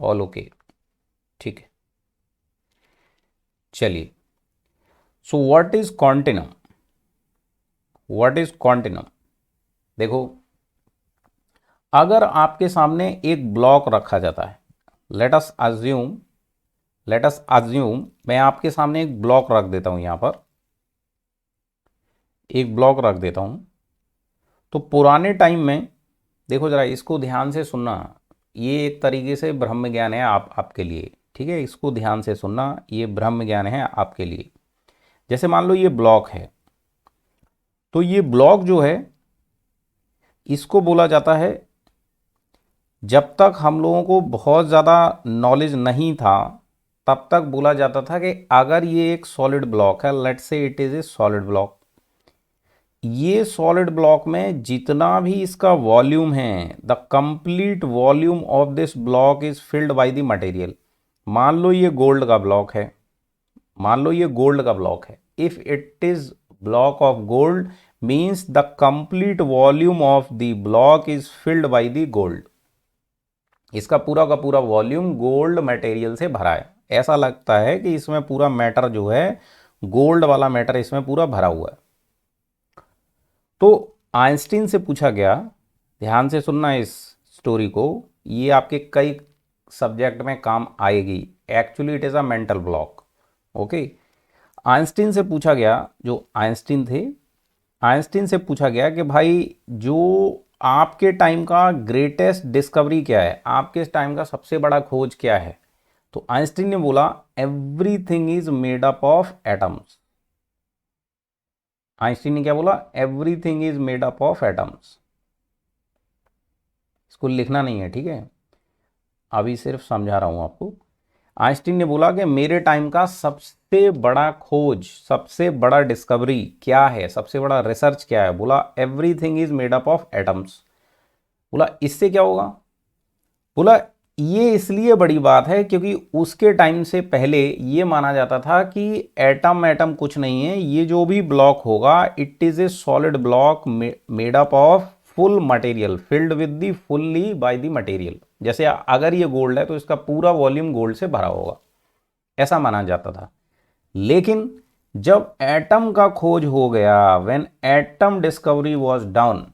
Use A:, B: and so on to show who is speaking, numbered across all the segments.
A: All okay, ठीक है। चलिए, सो what is continuum? What is continuum? देखो, अगर आपके सामने एक ब्लॉक रखा जाता है, लेट अस अज्यूम, मैं आपके सामने एक ब्लॉक रख देता हूं, यहां पर एक ब्लॉक रख देता हूं। तो पुराने टाइम में, देखो जरा इसको ध्यान से सुनना, ये एक तरीके से ब्रह्म ज्ञान है आपके लिए, ठीक है। इसको ध्यान से सुनना, ये ब्रह्म ज्ञान है आपके लिए। जैसे मान लो ये ब्लॉक है, तो ये ब्लॉक जो है इसको बोला जाता है, जब तक हम लोगों को बहुत ज़्यादा नॉलेज नहीं था तब तक बोला जाता था कि अगर ये एक सॉलिड ब्लॉक है, let's say it is a solid block, ये सॉलिड ब्लॉक में जितना भी इसका वॉल्यूम है, the complete volume of this block is filled by the material. मान लो ये गोल्ड का ब्लॉक है, मान लो ये गोल्ड का ब्लॉक है, if it is block of gold means the complete volume of the block is filled by the gold. इसका पूरा का पूरा वॉल्यूम गोल्ड मटेरियल से भरा है। ऐसा लगता है कि इसमें पूरा मैटर जो है, गोल्ड वाला मैटर इसमें पूरा भरा हुआ है। तो आइंस्टीन से पूछा गया, ध्यान से सुनना इस स्टोरी को, ये आपके कई सब्जेक्ट में काम आएगी। Actually it is a mental block, okay. Einstein से पूछा गया, जो आइंस्टीन थे, आइंस्टीन से पूछा गया कि भाई जो आपके टाइम का ग्रेटेस्ट डिस्कवरी क्या है, आपके टाइम का सबसे बड़ा खोज क्या है? तो आइंस्टीन ने बोला everything is made up of atoms. Einstein ने क्या बोला? Everything is made up of atoms. इसको लिखना नहीं है, ठीक है, अभी सिर्फ समझा रहा हूं आपको। आइंस्टीन ने बोला कि मेरे टाइम का सबसे बड़ा खोज, सबसे बड़ा डिस्कवरी क्या है, सबसे बड़ा रिसर्च क्या है? बोला everything is made up of atoms. बोला इससे क्या होगा? बोला ये इसलिए बड़ी बात है क्योंकि उसके टाइम से पहले ये माना जाता था कि एटम एटम कुछ नहीं है, ये जो भी ब्लॉक होगा it is a solid block made up of full material field with the fully by the material. जैसे अगर ये गोल्ड है तो इसका पूरा वॉल्यूम गोल्ड से भरा होगा, ऐसा माना जाता था। लेकिन जब एटम का खोज हो गया, when atom discovery was done,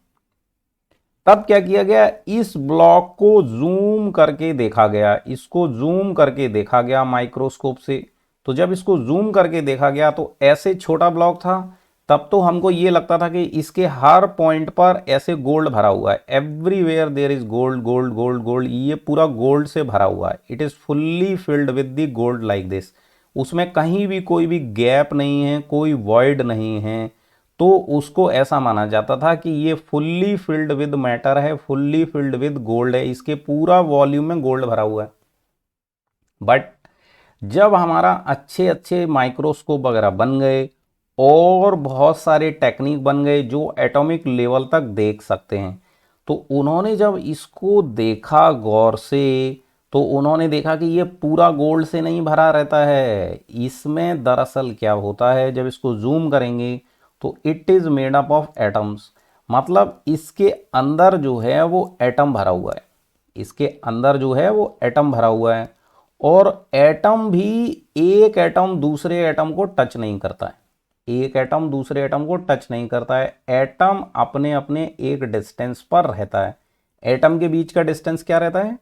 A: तब क्या किया गया? इस ब्लॉक को जूम करके देखा गया, इसको जूम करके देखा गया माइक्रोस्कोप से। तो जब इसको जूम करके देखा गया तो ऐसे छोटा ब्लॉक था, तब तो हमको ये लगता था कि इसके हर पॉइंट पर ऐसे गोल्ड भरा हुआ है, everywhere there is gold gold gold gold, ये पूरा गोल्ड से भरा हुआ है, it is fully filled with the gold like this. उसमें कहीं भी कोई भी गैप नहीं है, कोई वॉइड नहीं है। तो उसको ऐसा माना जाता था कि ये फुल्ली फिल्ड विद मैटर है, फुल्ली फिल्ड विद गोल्ड है, इसके पूरा वॉल्यूम में गोल्ड भरा हुआ है। बट जब हमारा अच्छे अच्छे माइक्रोस्कोप वगैरह बन गए और बहुत सारे टेक्निक बन गए जो एटॉमिक लेवल तक देख सकते हैं, तो उन्होंने जब इसको देखा गौर से, तो उन्होंने देखा कि ये पूरा गोल्ड से नहीं भरा रहता है। इसमें दरअसल क्या होता है, जब इसको जूम करेंगे तो it is made up of atoms, मतलब इसके अंदर जो है वो एटम भरा हुआ है, इसके अंदर जो है वो एटम भरा हुआ है। और एटम भी, एक एटम दूसरे एटम को टच नहीं करता है, एक एटम दूसरे एटम को टच नहीं करता है, एटम अपने अपने एक डिस्टेंस पर रहता है। एटम के बीच का डिस्टेंस क्या रहता है?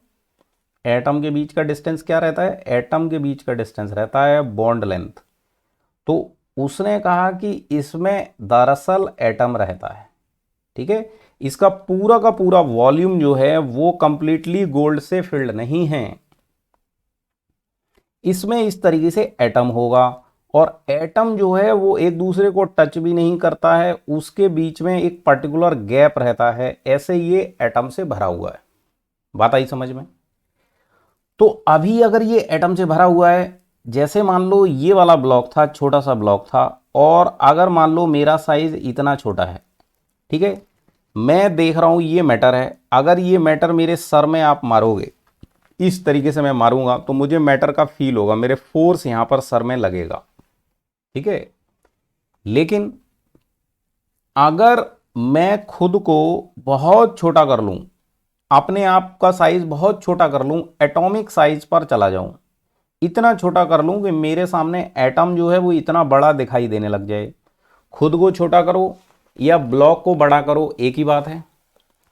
A: एटम के बीच का डिस्टेंस क्या रहता है? एटम के बीच का डिस्टेंस रहता है बॉन्ड लेंथ। तो उसने कहा कि इसमें दरअसल एटम रहता है, ठीक है। इसका पूरा का पूरा वॉल्यूम जो है वो कंप्लीटली गोल्ड से फिल्ड नहीं है, इसमें इस तरीके से एटम होगा। और एटम जो है वो एक दूसरे को टच भी नहीं करता है, उसके बीच में एक पर्टिकुलर गैप रहता है, ऐसे ये एटम से भरा हुआ है। बात आई समझ में? तो अभी अगर ये एटम से भरा हुआ है, जैसे मान लो ये वाला ब्लॉक था, छोटा सा ब्लॉक था, और अगर मान लो मेरा साइज इतना छोटा है, ठीक है, मैं देख रहा हूं ये मैटर है, अगर ये मैटर मेरे सर में आप मारोगे, इस तरीके से मैं मारूंगा तो मुझे मैटर का फील होगा, मेरे फोर्स यहां पर सर में लगेगा, ठीक है। लेकिन अगर मैं खुद को बहुत छोटा कर लूं, अपने आप का साइज बहुत छोटा कर लूं, एटॉमिक साइज पर चला जाऊं, इतना छोटा कर लूं कि मेरे सामने एटम जो है वो इतना बड़ा दिखाई देने लग जाए। खुद को छोटा करो या ब्लॉक को बड़ा करो, एक ही बात है।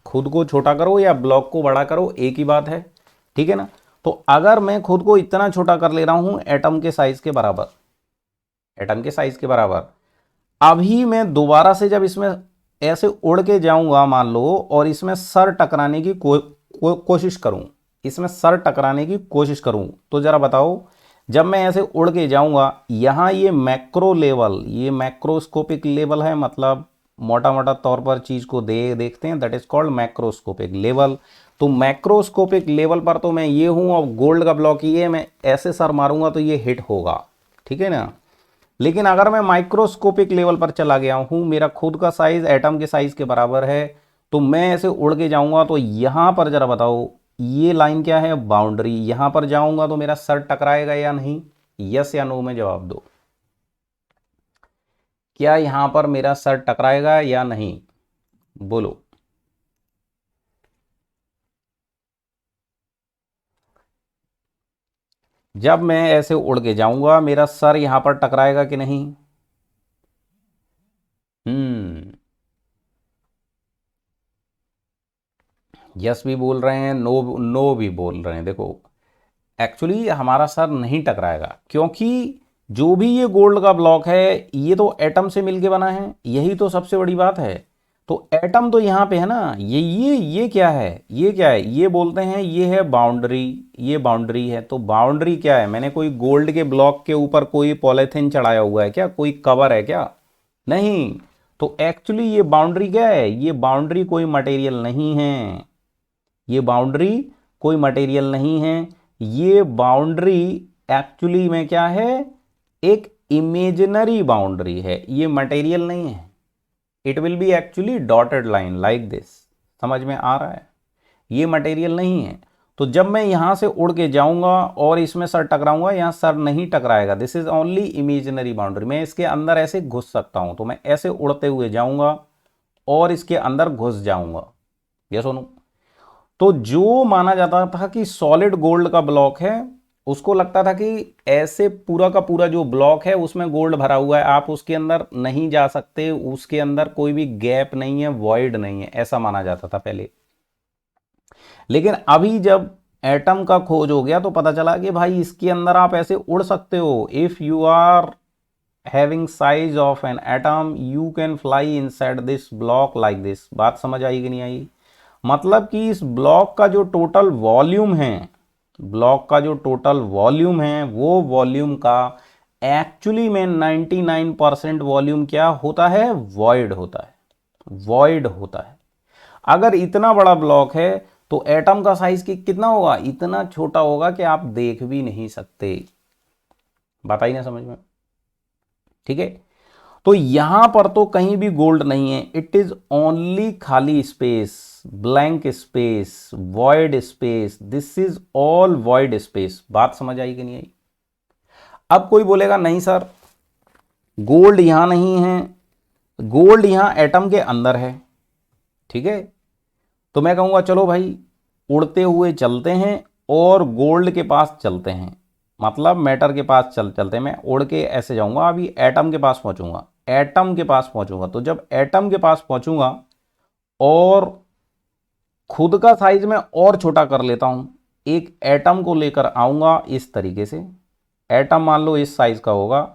A: खुद को छोटा करो या ब्लॉक को बड़ा करो, एक ही बात है, ठीक है ना। तो अगर मैं खुद को इतना छोटा कर ले रहा हूं एटम के साइज के बराबर, एटम के साइज के बराबर, अभी मैं दोबारा से जब इसमें ऐसे उड़ के जाऊंगा मान लो, और इसमें सर टकराने की कोशिश करूं, इसमें सर टकराने की कोशिश करूं, तो जरा बताओ, जब मैं ऐसे उड़ के जाऊंगा, यहां ये मैक्रो लेवल, ये मैक्रोस्कोपिक लेवल है, मतलब मोटा मोटा तौर पर चीज को देखते हैं, that is called macroscopic level. तो मैक्रोस्कोपिक लेवल पर तो मैं ये हूं, और गोल्ड का ब्लॉक ये, मैं ऐसे सर मारूंगा तो ये हिट होगा, ठीक है ना। लेकिन अगर मैं माइक्रोस्कोपिक लेवल पर चला गया हूं, मेरा खुद का साइज एटम के साइज के बराबर है, तो मैं ऐसे उड़ के जाऊंगा, तो यहां पर जरा बताओ, ये लाइन क्या है, बाउंड्री, यहां पर जाऊंगा तो मेरा सर टकराएगा या नहीं, यस या नो में जवाब दो। क्या यहां पर मेरा सर टकराएगा या नहीं, बोलो। जब मैं ऐसे उड़ के जाऊंगा मेरा सर यहां पर टकराएगा कि नहीं? हम्म, यस भी बोल रहे हैं, नो नो भी बोल रहे हैं। देखो, एक्चुअली हमारा सर नहीं टकराएगा, क्योंकि जो भी ये गोल्ड का ब्लॉक है ये तो एटम से मिलके बना है, यही तो सबसे बड़ी बात है। तो एटम तो यहाँ पे है ना, ये क्या है, ये क्या है, ये बोलते हैं ये है बाउंड्री, ये बाउंड्री है। तो बाउंड्री क्या है, मैंने कोई गोल्ड के ब्लॉक के ऊपर कोई पॉलीथिन चढ़ाया हुआ है क्या, कोई कवर है क्या? नहीं। तो एक्चुअली ये बाउंड्री क्या है, ये बाउंड्री कोई मटेरियल नहीं है, ये बाउंड्री कोई मटेरियल नहीं है, ये बाउंड्री एक्चुअली में क्या है, एक इमेजिनरी बाउंड्री है, ये मटेरियल नहीं है। It will B actually dotted line like this, समझ में आ रहा है, ये मटेरियल नहीं है। तो जब मैं यहां से उड़ के जाऊंगा और इसमें सर टकराऊंगा, यहां सर नहीं टकराएगा, this is only imaginary boundary. मैं इसके अंदर ऐसे घुस सकता हूं, तो मैं ऐसे उड़ते हुए जाऊंगा और इसके अंदर घुस जाऊंगा, ये सुनो। तो जो माना जाता था कि सॉलिड गोल्ड का ब्लॉक है, उसको लगता था कि ऐसे पूरा का पूरा जो ब्लॉक है उसमें गोल्ड भरा हुआ है, आप उसके अंदर नहीं जा सकते, उसके अंदर कोई भी गैप नहीं है, वॉइड नहीं है, ऐसा माना जाता था पहले। लेकिन अभी जब एटम का खोज हो गया तो पता चला कि भाई इसके अंदर आप ऐसे उड़ सकते हो, if you are having size of an atom you can fly inside this block like this. बात समझ आई कि नहीं आई? मतलब कि इस ब्लॉक का जो टोटल वॉल्यूम है, ब्लॉक का जो टोटल वॉल्यूम है, वो वॉल्यूम का एक्चुअली में 99% वॉल्यूम क्या होता है, वॉइड होता है, वॉइड होता है। अगर इतना बड़ा ब्लॉक है तो एटम का साइज कितना होगा, इतना छोटा होगा कि आप देख भी नहीं सकते। बताइए ना समझ में, ठीक है। तो यहां पर तो कहीं भी गोल्ड नहीं है, इट इज ओनली खाली space, blank space, void space, this is all void space. बात समझ आई कि नहीं आई? अब कोई बोलेगा नहीं सर, गोल्ड यहां नहीं है, गोल्ड यहां एटम के अंदर है, ठीक है। तो मैं कहूंगा चलो भाई उड़ते हुए चलते हैं और गोल्ड के पास चलते हैं, मतलब मैटर के पास चलते हैं। मैं उड़ के ऐसे जाऊंगा, अभी एटम के पास पहुंचूंगा, एटम के पास पहुंचूंगा। तो जब एटम के पास पहुंचूंगा और खुद का साइज में और छोटा कर लेता हूं, एक एटम को लेकर आऊंगा इस तरीके से, एटम मान लो इस साइज का होगा,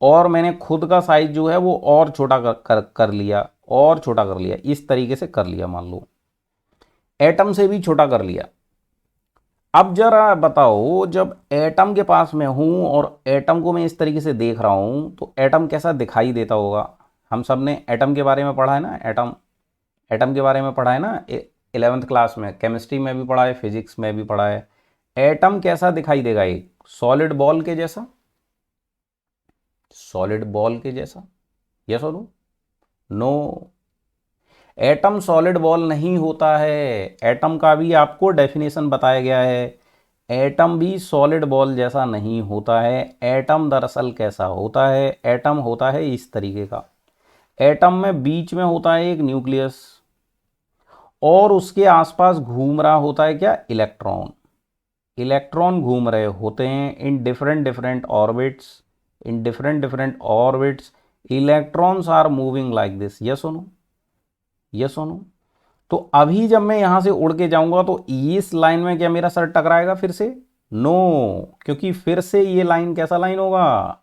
A: और मैंने खुद का साइज जो है वो और छोटा कर लिया, और छोटा कर लिया, इस तरीके से कर लिया, मान लो एटम से भी छोटा कर लिया। अब जरा बताओ, जब एटम के पास में हूं और एटम को मैं इस तरीके से देख रहा हूं तो एटम कैसा दिखाई देता होगा? हम सब ने एटम के बारे में पढ़ा है ना, एटम, एटम के बारे में पढ़ा है ना, 11th क्लास में, केमिस्ट्री में भी पढ़ा है, फिजिक्स में भी पढ़ा है। एटम कैसा दिखाई देगा, एक सॉलिड बॉल के जैसा, सॉलिड बॉल के जैसा, यस और नो? एटम सॉलिड बॉल नहीं होता है, एटम का भी आपको डेफिनेशन बताया गया है, एटम भी सॉलिड बॉल जैसा नहीं होता है। एटम दरअसल कैसा होता है, एटम होता है इस तरीके का, एटम में बीच में होता है एक न्यूक्लियस, और उसके आसपास घूम रहा होता है क्या, इलेक्ट्रॉन। इलेक्ट्रॉन घूम रहे होते हैं in different different orbits, in different different orbits electrons are moving like this, yes और नो, यस और नो। तो अभी जब मैं यहां से उड़ के जाऊंगा तो इस लाइन में क्या मेरा सर टकराएगा फिर से, नो, क्योंकि फिर से ये लाइन कैसा लाइन होगा,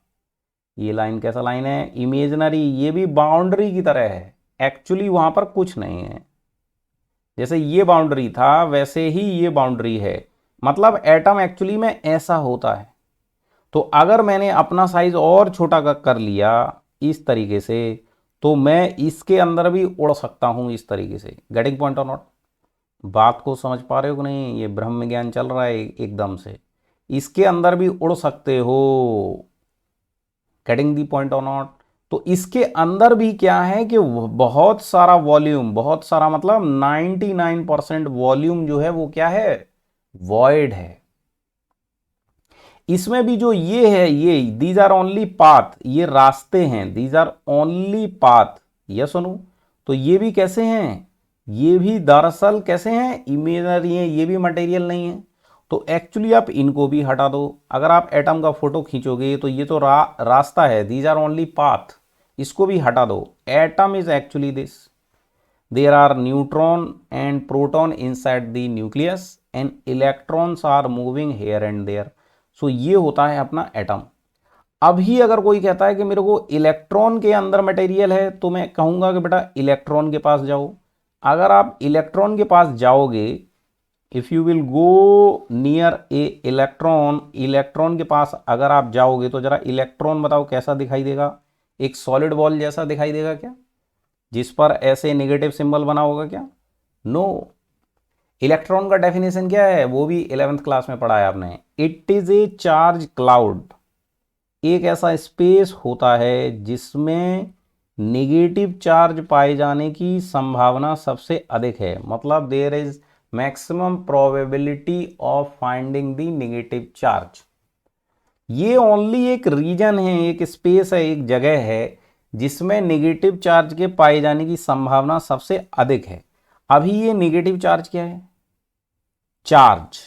A: ये लाइन कैसा लाइन है, इमेजिनरी, ये भी बाउंड्री की तरह है, एक्चुअली वहां पर कुछ नहीं है। जैसे ये बाउंड्री था वैसे ही ये बाउंड्री है, मतलब एटम एक्चुअली में ऐसा होता है। तो अगर मैंने अपना साइज और छोटा कर लिया इस तरीके से, तो मैं इसके अंदर भी उड़ सकता हूं इस तरीके से। गेटिंग पॉइंट और नॉट, बात को समझ पा रहे हो कि नहीं, ये ब्रह्म ज्ञान चल रहा है एकदम से, इसके अंदर भी उड़ सकते हो। गेटिंग दी पॉइंट और नॉट। तो इसके अंदर भी क्या है कि बहुत सारा वॉल्यूम, बहुत सारा मतलब 99% वॉल्यूम जो है वो क्या है, वॉइड है। इसमें भी जो ये है, ये दीज आर ओनली पाथ, ये रास्ते हैं, these are only path, yes सुनो। तो ये भी कैसे हैं, ये भी दरअसल कैसे हैं, इमेजिनरी हैं, ये भी मटेरियल नहीं है। तो एक्चुअली आप इनको भी हटा दो। अगर आप एटम का फोटो खींचोगे तो ये तो रास्ता है, दीज आर ओनली पाथ, इसको भी हटा दो। Atom is actually this, there are neutron and proton inside the nucleus and electrons are moving here and there. So ये होता है अपना एटम। अभी अगर कोई कहता है कि मेरे को इलेक्ट्रॉन के अंदर मटेरियल है, तो मैं कहूंगा कि बेटा इलेक्ट्रॉन के पास जाओ। अगर आप इलेक्ट्रॉन के पास जाओगे, if you will go near A electron, electron के पास अगर आप जाओगे तो जरा इलेक्ट्रॉन बताओ कैसा दिखाई देगा, एक सॉलिड बॉल जैसा दिखाई देगा क्या, जिस पर ऐसे नेगेटिव सिंबल बना होगा क्या, नो। इलेक्ट्रॉन का डेफिनेशन क्या है, वो भी 11th क्लास में पढ़ा है आपने, it is a charge cloud. एक ऐसा स्पेस होता है जिसमें नेगेटिव चार्ज पाए जाने की संभावना सबसे अधिक है, मतलब there is maximum probability of finding the negative charge. ये ओनली एक रीजन है, एक स्पेस है, एक जगह है जिसमें नेगेटिव चार्ज के पाए जाने की संभावना सबसे अधिक है। अभी ये नेगेटिव चार्ज क्या है, चार्ज,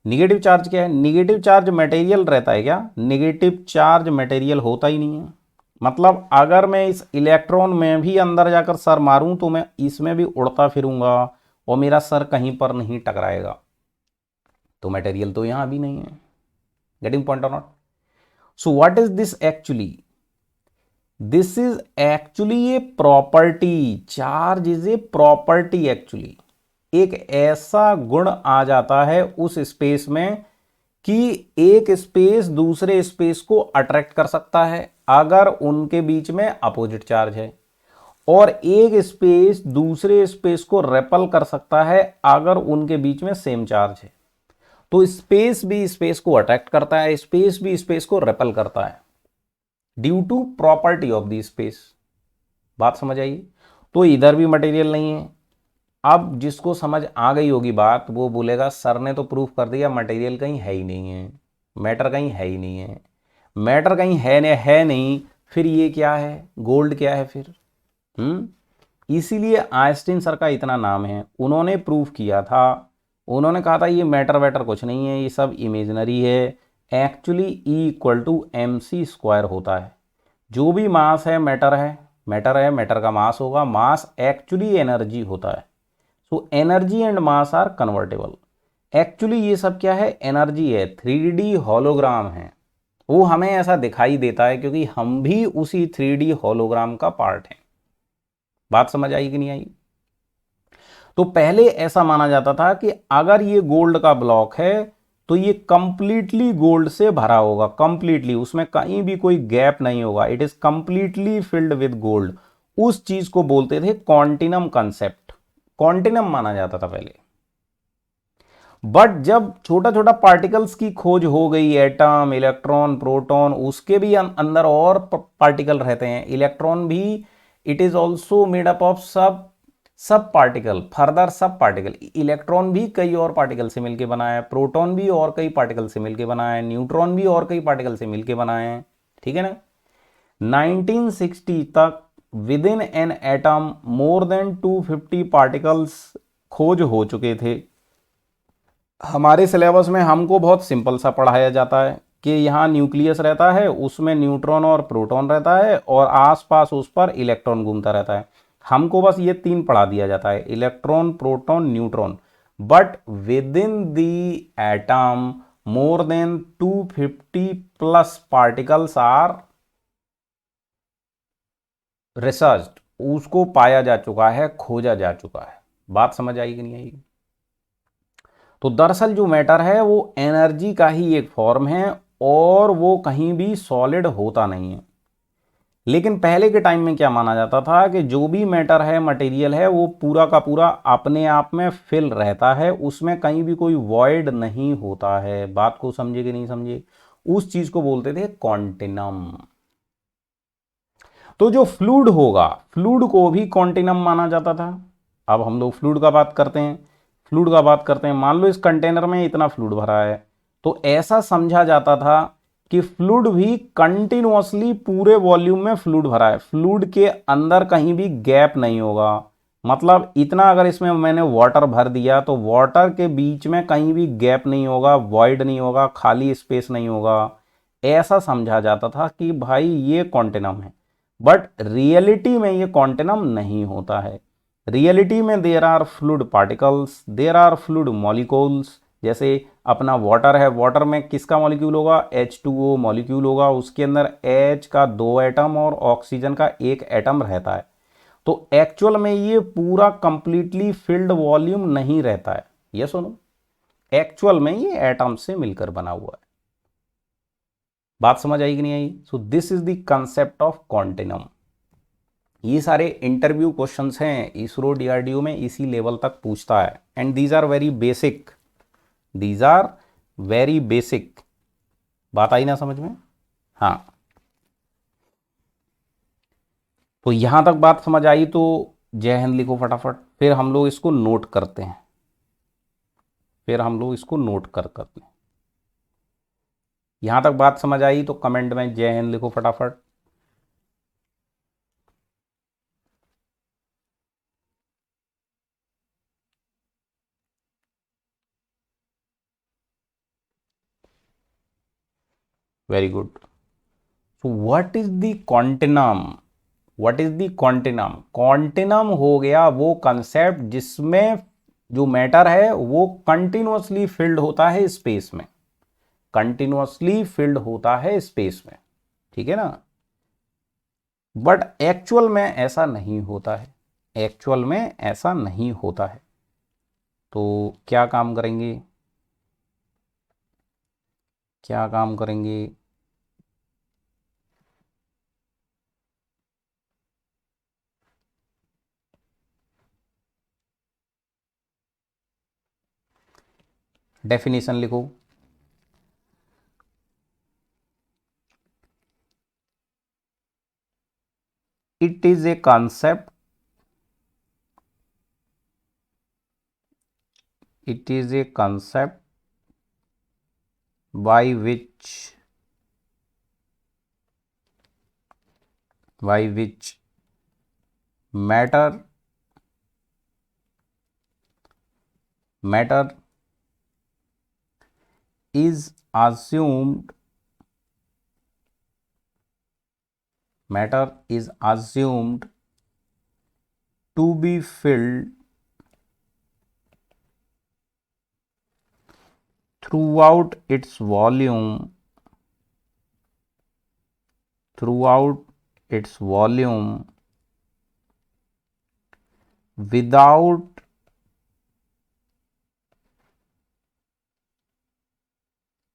A: नेगेटिव चार्ज क्या है, नेगेटिव चार्ज मटेरियल रहता है क्या, नेगेटिव चार्ज मटेरियल होता ही नहीं है। मतलब अगर मैं इस इलेक्ट्रॉन में भी अंदर जाकर सर मारूं तो मैं इसमें भी उड़ता फिरूंगा और मेरा सर कहीं पर नहीं टकराएगा, तो मटेरियल तो यहां भी नहीं है। गेटिंग पॉइंट और not. So what is this actually, this is actually a property, charge is a property actually. एक ऐसा गुण आ जाता है उस स्पेस में कि एक स्पेस दूसरे स्पेस को अट्रैक्ट कर सकता है अगर उनके बीच में अपोजिट चार्ज है, और एक स्पेस दूसरे स्पेस को रेपल कर सकता है अगर उनके बीच में सेम चार्ज है। तो स्पेस भी स्पेस को अट्रैक्ट करता है, स्पेस भी स्पेस को रेपल करता है, due to property of the space. बात समझ आई। तो इधर भी मटेरियल नहीं है। अब जिसको समझ आ गई होगी बात, वो बोलेगा सर ने तो प्रूफ कर दिया मटेरियल कहीं है ही नहीं है, मैटर कहीं है ही नहीं है, मैटर कहीं है नहीं, फिर ये क्या है, गोल्ड क्या है फिर। इसीलिए आइंस्टीन सर का इतना नाम है, उन्होंने प्रूफ किया था, उन्होंने कहा था ये मैटर वैटर कुछ नहीं है, ये सब इमेजिनरी है। Actually E equal to mc² होता है। जो भी मास है मैटर है, मैटर है, मैटर का मास होगा, मास एक्चुअली एनर्जी होता है। So energy and mass are convertible. Actually ये सब क्या है, एनर्जी है, 3D होलोग्राम है। वो हमें ऐसा दिखाई देता है क्योंकि हम भी उसी 3D होलोग्राम का पार्ट हैं। बात समझ आई कि नहीं आई। तो पहले ऐसा माना जाता था कि अगर ये गोल्ड का ब्लॉक है तो ये कंप्लीटली गोल्ड से भरा होगा, कंप्लीटली, उसमें कहीं भी कोई गैप नहीं होगा, it is completely filled with gold. उस चीज को बोलते थे क्वांटिनम कंसेप्ट, क्वांटिनम माना जाता था पहले। बट जब छोटा छोटा पार्टिकल्स की खोज हो गई, एटम, इलेक्ट्रॉन, प्रोटॉन, उसके भी अंदर और पार्टिकल रहते हैं, इलेक्ट्रॉन भी it is also made up of सब पार्टिकल, फर्दर सब पार्टिकल। इलेक्ट्रॉन भी कई और पार्टिकल से मिलकर बना है, प्रोटॉन भी और कई पार्टिकल से मिलकर बना है, न्यूट्रॉन भी और कई पार्टिकल से मिलकर बना है, ठीक है ना। 1960 तक with in an atom more than 250 particles खोज हो चुके थे। हमारे सिलेबस में हमको बहुत सिंपल सा पढ़ाया जाता है कि यहाँ न्यूक्लियस रहता है, उसमें न्यूट्रॉन और प्रोटॉन रहता है और आसपास उस पर इलेक्ट्रॉन घूमता रहता है। हमको बस ये तीन पढ़ा दिया जाता है, electron, proton, neutron. But within the atom more than 250 plus particles are researched, उसको पाया जा चुका है, खोजा जा चुका है। बात समझ आई कि नहीं आई? तो दरअसल जो मैटर है वो एनर्जी का ही एक फॉर्म है और वो कहीं भी सॉलिड होता नहीं है। लेकिन पहले के टाइम में क्या माना जाता था कि जो भी मैटर है, मटेरियल है, वो पूरा का पूरा अपने आप में फिल रहता है, उसमें कहीं भी कोई वॉइड नहीं होता है। बात को समझे कि नहीं समझे? उस चीज को बोलते थे कॉन्टिनम। तो जो फ्लूइड होगा, फ्लूइड को भी कॉन्टिनम माना जाता था। अब हम लोग फ्लूइड का बात करते हैं, फ्लूइड का बात करते हैं। मान लो इस कंटेनर में इतना फ्लूइड भरा है, तो ऐसा समझा जाता था कि फ्लूइड भी कंटिन्यूअसली पूरे वॉल्यूम में फ्लूइड भरा है, फ्लूइड के अंदर कहीं भी गैप नहीं होगा। मतलब इतना अगर इसमें मैंने वाटर भर दिया तो वाटर के बीच में कहीं भी गैप नहीं होगा, वॉइड नहीं होगा, खाली स्पेस नहीं होगा। ऐसा समझा जाता था कि भाई ये कॉन्टिनम है। बट रियलिटी में ये कॉन्टिनम नहीं होता है। रियलिटी में there are fluid particles, there are fluid molecules. जैसे अपना वाटर है, वाटर में किसका मॉलिक्यूल होगा? H2O मॉलिक्यूल होगा, उसके अंदर H का 2 एटम और ऑक्सीजन का 1 एटम रहता है। तो एक्चुअल में ये पूरा कंप्लीटली फिल्ड वॉल्यूम नहीं रहता है। ये सुनो, एक्चुअल में ये एटम से मिलकर बना हुआ है। बात समझ आई कि नहीं आई? So this is the concept of continuum. ये सारे इंटरव्यू क्वेश्चंस हैं, इसरो डीआरडीओ में इसी लेवल तक पूछता है। And these are very basic, these are very basic. बात आई ना समझ में? हाँ, तो यहां तक बात समझ आई तो जय हिंद लिखो फटाफट, फिर हम लोग इसको नोट करते हैं, फिर हम लोग इसको नोट करते हैं। यहां तक बात समझ आई तो कमेंट में जय हिंद लिखो फटाफट। Very good. So what is the continuum? What is the continuum? Continuum हो गया वो कंसेप्ट जिसमें जो मैटर है वो कंटिन्यूअसली फिल्ड होता है स्पेस में, कंटिन्यूअसली फिल्ड होता है स्पेस में। ठीक है ना? बट एक्चुअल में ऐसा नहीं होता है, एक्चुअल में ऐसा नहीं होता है। तो क्या काम करेंगे, क्या काम करेंगे? डेफिनेशन लिखो। It is a concept, it is a concept by which matter is assumed, matter is assumed to be filled throughout its volume, throughout its volume without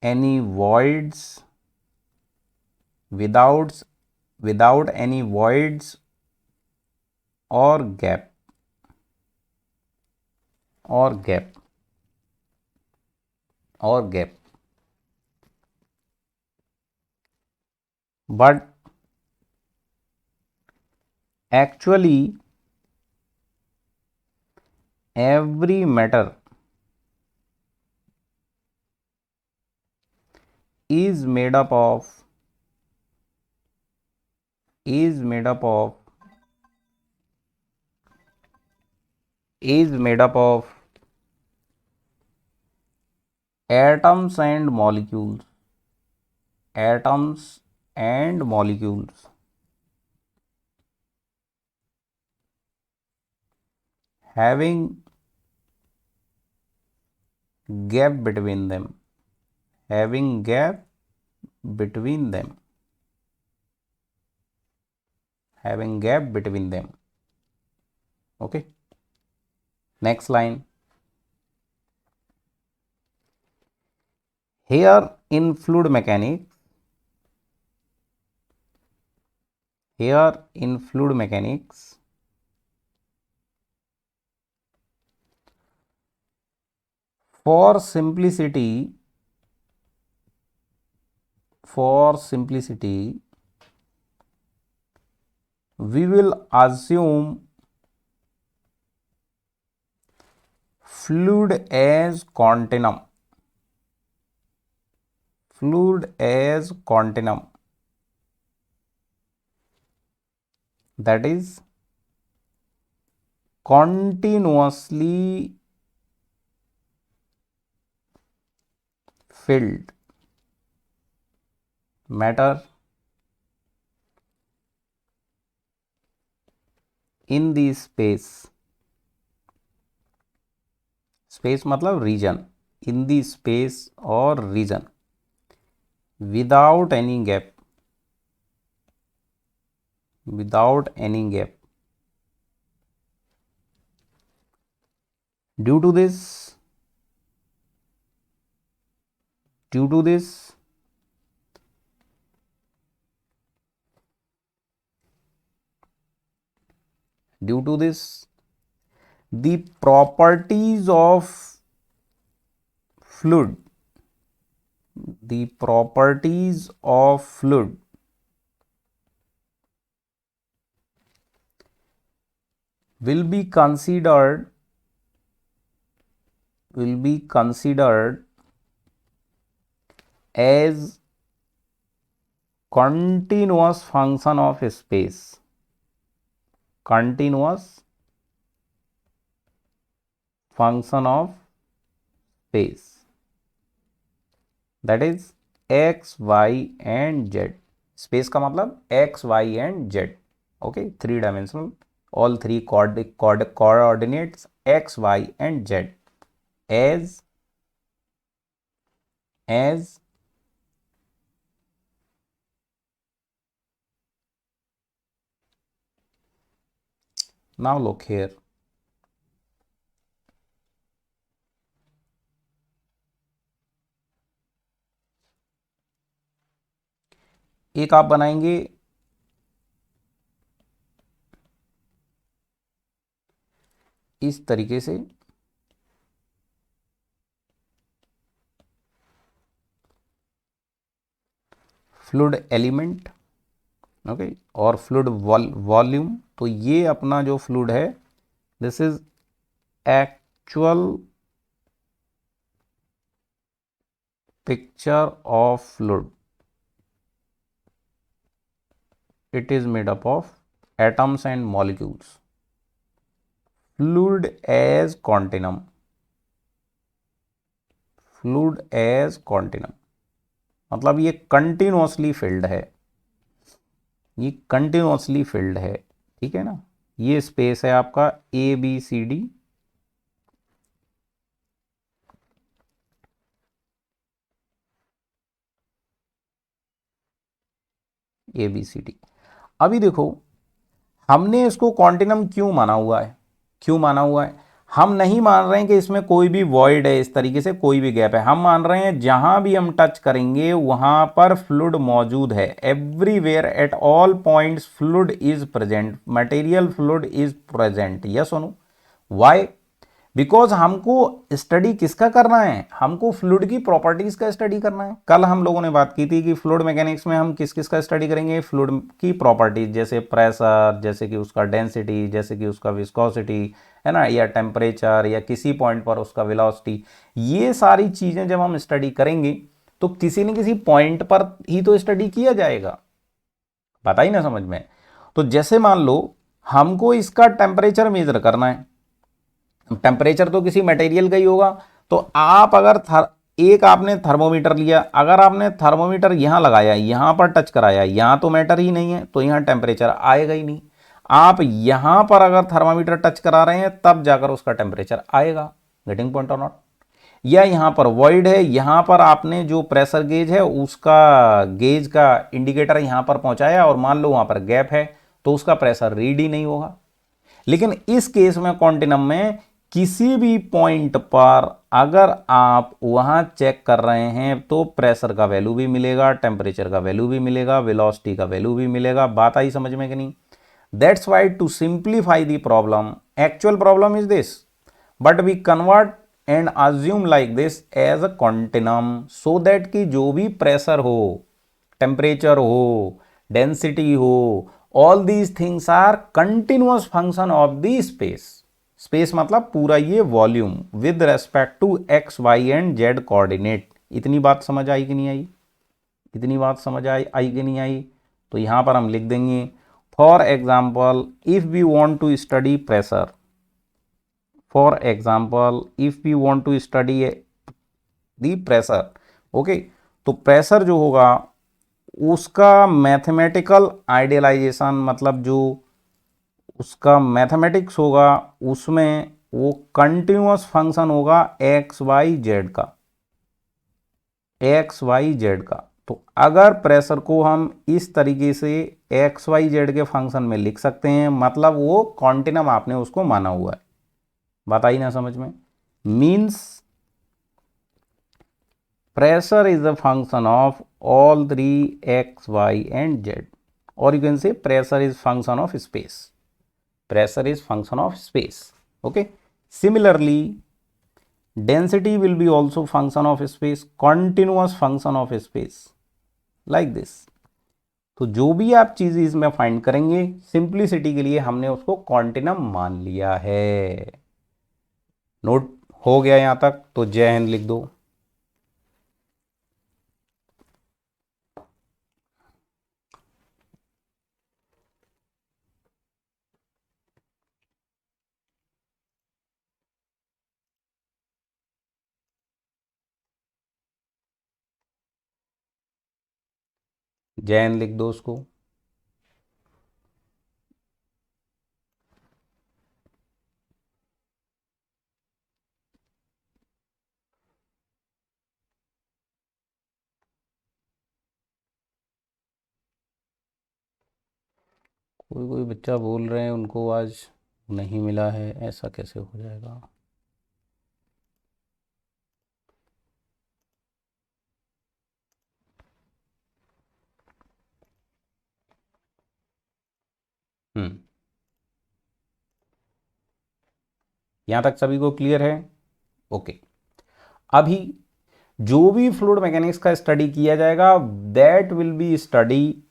A: any voids, without without any voids or gap, or gap, or gap. But actually every matter is made up of, is made up of is made up of atoms and molecules, atoms and molecules having gap between them, having gap between them, having gap between them. Okay, next line. Here in fluid mechanics, here in fluid mechanics, for simplicity, we will assume fluid as continuum, fluid as continuum, that is continuously filled matter in the space, space मतलब region, in the space or region without any gap, without any gap. Due to this, due to this, due to this, the properties of fluid, the properties of fluid will be considered, will be considered as continuous function of space, continuous function of space, that is x, y and z. Space का मतलब x, y and z. Okay, 3 dimensional, all 3 coordinates x, y and z as now look here. एक आप बनाएंगे इस तरीके से, fluid element, okay, और fluid volume. तो ये अपना जो फ्लूइड है, this is actual picture of fluid, it is made up of atoms and molecules, fluid as continuum, fluid as continuum मतलब ये कंटिन्यूअसली फिल्ड है, ये कंटिन्यूअसली फिल्ड है, ठीक है ना। ये स्पेस है आपका A B C D, A B C D. अभी देखो, हमने इसको कॉन्टिनम क्यों माना हुआ है, क्यों माना हुआ है? हम नहीं मान रहे हैं कि इसमें कोई भी वॉइड है, इस तरीके से कोई भी गैप है। हम मान रहे हैं जहां भी हम टच करेंगे वहां पर फ्लूइड मौजूद है। Everywhere at all points fluid is present, material fluid is present. Yes और नो? व्हाई? बिकॉज हमको स्टडी किसका करना है? हमको फ्लूइड की प्रॉपर्टीज का स्टडी करना है। कल हम लोगों ने बात की थी कि फ्लूइड मैकेनिक्स में हम किस किस का स्टडी करेंगे? फ्लूइड की प्रॉपर्टीज, जैसे प्रेशर, जैसे कि उसका डेंसिटी, जैसे कि उसका विस्कोसिटी, है ना, या टेम्परेचर, या किसी पॉइंट पर उसका वेलोसिटी। ये सारी चीजें जब हम स्टडी करेंगे तो किसी न किसी पॉइंट पर ही तो स्टडी किया जाएगा। पता ही ना समझ में? तो जैसे मान लो हमको इसका टेम्परेचर मेजर करना है, टेम्परेचर तो किसी मटेरियल का ही होगा। तो आप अगर एक आपने थर्मोमीटर लिया, अगर आपने थर्मोमीटर यहाँ लगाया, यहाँ पर टच कराया, यहाँ तो मैटर ही नहीं है, तो यहाँ टेम्परेचर आएगा ही नहीं। आप यहाँ पर अगर थर्मामीटर टच करा रहे हैं तब जाकर उसका टेम्परेचर आएगा। गेटिंग पॉइंट और नॉट? या यहाँ पर वॉइड है, यहाँ पर आपने जो प्रेशर गेज है उसका गेज का इंडिकेटर यहाँ पर पहुँचाया और मान लो वहाँ पर गैप है, तो उसका प्रेशर रीड ही नहीं होगा। लेकिन इस केस में क्वांटिनम में किसी भी पॉइंट पर अगर आप वहां चेक कर रहे हैं तो प्रेशर का वैल्यू भी मिलेगा, टेम्परेचर का वैल्यू भी मिलेगा, वेलोसिटी का वैल्यू भी मिलेगा। बात आई समझ में कि नहीं? That's why to simplify the problem, actual problem is this, but we convert and assume like this as a continuum, so that कि जो भी प्रेशर हो, टेम्परेचर हो, डेंसिटी हो, all these things are continuous function of the space. Space मतलब पूरा ये volume with respect to x y and z coordinate. इतनी बात समझ आई कि नहीं आई? इतनी बात समझ आई कि नहीं आई? तो यहां पर हम लिख देंगे for example if we want to study pressure, for example if we want to study the pressure, okay, तो प्रेशर जो होगा उसका मैथमेटिकल आइडियलाइजेशन, मतलब जो उसका मैथमेटिक्स होगा उसमें वो कंटिन्यूअस फंक्शन होगा एक्स वाई जेड का, एक्स वाई जेड का। तो अगर प्रेशर को हम इस तरीके से एक्स वाई जेड के फंक्शन में लिख सकते हैं, मतलब वो कॉन्टिनम आपने उसको माना हुआ है। बात आई ना समझ में? Means pressure is a function of all three x y and z, और you can say pressure is function of space, pressure is function of space, okay. Similarly density will be also function of space, continuous function of space, like this। तो जो भी आप चीज इसमें find करेंगे simplicity के लिए हमने उसको क्वांटिनम मान लिया है। नोट हो गया यहां तक? तो जय हिंद लिख दो। जय हिंद लिख दो उसको। कोई कोई बच्चा बोल रहे हैं उनको आज नहीं मिला है, ऐसा कैसे हो जाएगा? यहां तक सभी को क्लियर है? ओके। अभी जो भी फ्लूइड मैकेनिक्स का स्टडी किया जाएगा that will be study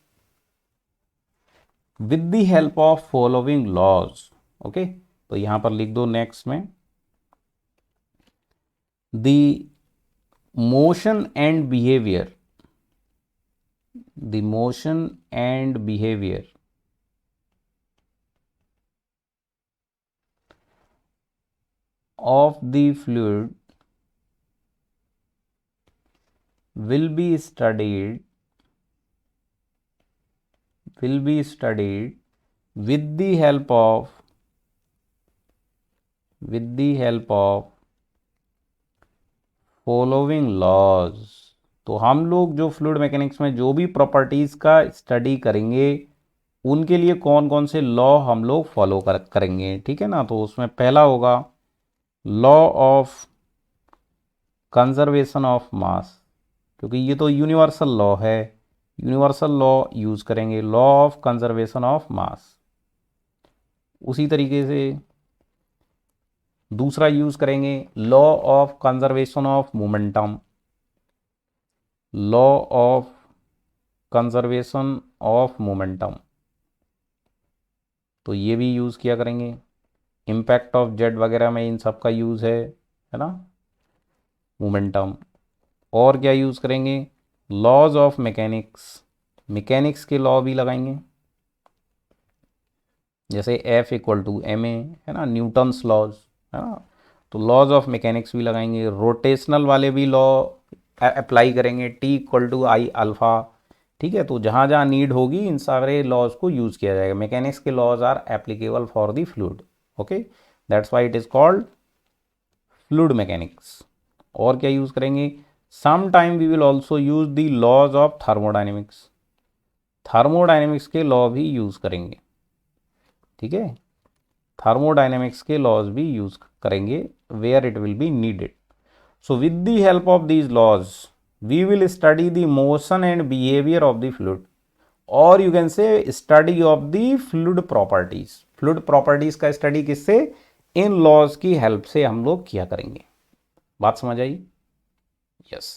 A: with the help of following laws, okay. तो यहां पर लिख दो नेक्स्ट में the motion and behaviour, the motion and behaviour of the fluid will be studied with the help of following laws। तो हम लोग जो फ्लूइड मैकेनिक्स में जो भी प्रॉपर्टीज का स्टडी करेंगे उनके लिए कौन कौन से लॉ हम लोग फॉलो करेंगे, ठीक है ना? तो उसमें पहला होगा law of conservation of mass, क्योंकि ये तो यूनिवर्सल लॉ है, यूनिवर्सल लॉ यूज करेंगे, law of conservation of mass. उसी तरीके से दूसरा यूज करेंगे law of conservation of momentum, law of conservation of momentum, तो ये भी यूज किया करेंगे। इम्पैक्ट ऑफ जेट वगैरह में इन सब का यूज है ना, मोमेंटम। और क्या यूज करेंगे? लॉज ऑफ मैकेनिक्स, मैकेनिक्स के लॉ भी लगाएंगे, जैसे F = ma, है ना, न्यूटन्स लॉज, है ना। तो लॉज ऑफ मैकेनिक्स भी लगाएंगे, रोटेशनल वाले भी लॉ अप्लाई करेंगे, T equal to I alpha. ठीक है, तो जहाँ जहाँ नीड होगी इन सारे लॉज को यूज़ किया जाएगा। मैकेनिक्स के laws are applicable for the fluid, okay, that's why it is called fluid mechanics. और क्या यूज़ करेंगे, some time we will also use the laws of thermodynamics, thermodynamics के लॉ भी यूज़ करेंगे। ठीक है, थर्मोडाइनमिक्स के लॉज भी यूज़ करेंगे where it will be needed. So with the help of these laws, we will study the motion and behavior of the fluid, or you can say study of the fluid properties. Fluid properties का study किससे, इन laws की help से हम लोग किया करेंगे। बात समझ आई? Yes.